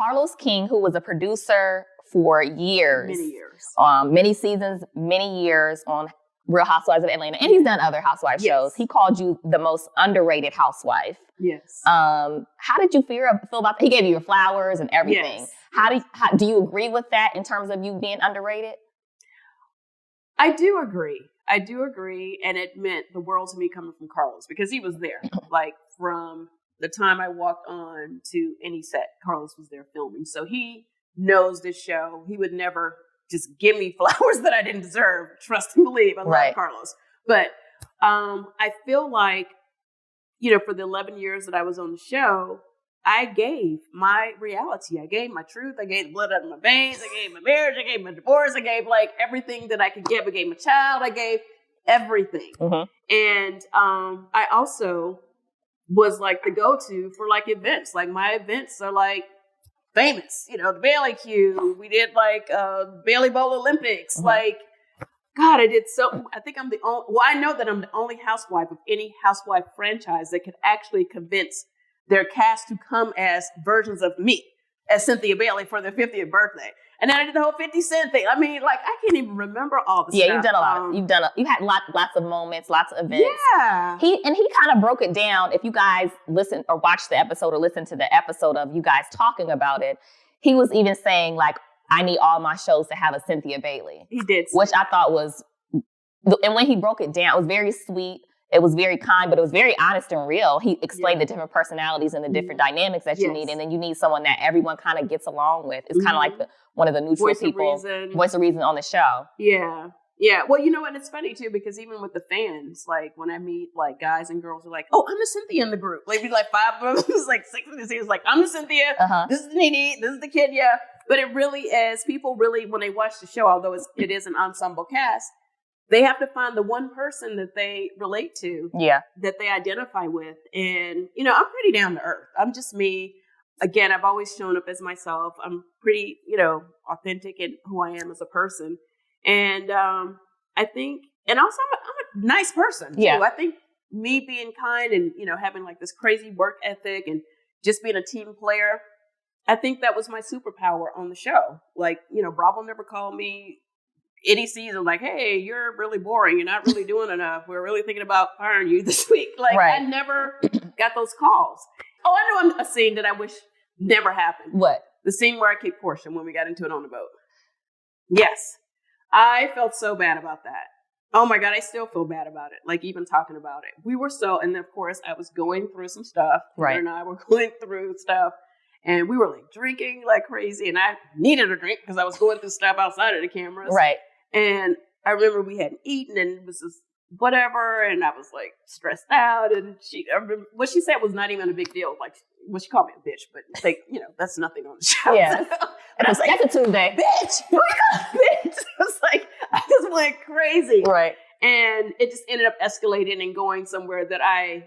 Carlos King, who was a producer for years. Many years. Many seasons, many years on Real Housewives of Atlanta. And he's done other housewife shows. He called you the most underrated housewife. Yes. How did you feel about that? He gave you your flowers and everything. Yes. How do you agree with that in terms of you being underrated? I do agree. And it meant the world to me coming from Carlos because he was there. Like from the time I walked on to any set, Carlos was there filming. So he knows this show. He would never just give me flowers that I didn't deserve. Trust and believe. I love Carlos. But I feel like, for the 11 years that I was on the show, I gave my reality. I gave my truth. I gave the blood out of my veins. I gave my marriage. I gave my divorce. I gave everything that I could give. I gave my child. I gave everything. Mm-hmm. And I also was the go-to for events. My events are famous, the Bailey Q. We did Bailey Bowl Olympics. Mm-hmm. God, I did so. I think I'm the only. Well, I know that I'm the only housewife of any housewife franchise that could actually convince their cast to come as versions of me, as Cynthia Bailey for their 50th birthday. And then I did the whole 50 Cent thing. I mean, I can't even remember all the stuff. Yeah, you've done a lot. You've had lots of moments, lots of events. Yeah. He kind of broke it down. If you guys listen or watch the episode or listen to the episode of you guys talking about it, he was even saying I need all my shows to have a Cynthia Bailey. He did. Which I thought was, and when he broke it down, it was very sweet. It was very kind, but it was very honest and real. He explained the different personalities and the different dynamics that you need. And then you need someone that everyone kind of gets along with. It's kind of one of the neutral people. Voice of reason on the show. Yeah. Yeah. Well, and it's funny too, because even with the fans, when I meet guys and girls are oh, I'm the Cynthia in the group. Be 5 of them. It's 6 of us. It's I'm the Cynthia. Uh-huh. This is the Nene. This is the Kenya. But it really is. People really, when they watch the show, although it is an ensemble cast, they have to find the one person that they relate to, that they identify with. And, I'm pretty down to earth. I'm just me. Again, I've always shown up as myself. I'm pretty, authentic in who I am as a person. And I think, and also I'm a nice person too. I think me being kind and, having this crazy work ethic and just being a team player, I think that was my superpower on the show. Bravo never called me any season hey, you're really boring. You're not really doing enough. We're really thinking about firing you this week. I never got those calls. Oh, I know a scene that I wish never happened. What? The scene where I kicked Portia when we got into it on the boat. Yes. I felt so bad about that. Oh my God, I still feel bad about it. Even talking about it. We were and of course I was going through some stuff. Right. Her and I were going through stuff. And we were drinking like crazy. And I needed a drink because I was going through stuff outside of the cameras. Right. And I remember we hadn't eaten and it was just whatever. And I was stressed out. And I remember what she said was not even a big deal. She called me a bitch, but that's nothing on the show. Yeah. And I was that's a Tuesday. Bitch! Oh my God, bitch! I was I just went crazy. Right. And it just ended up escalating and going somewhere that I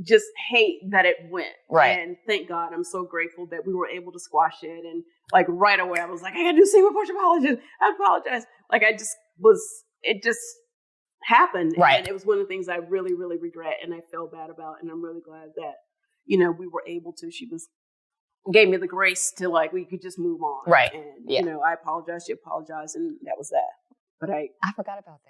just hate that it went. Right. And thank God, I'm so grateful that we were able to squash it. And right away, I was I gotta do the same with Portia apologize. I apologize. It just happened. Right. And it was one of the things I really, really regret and I felt bad about. And I'm really glad that, we were able to. She gave me the grace to we could just move on. Right. And, I apologized. She apologized. And that was that. But I forgot about that.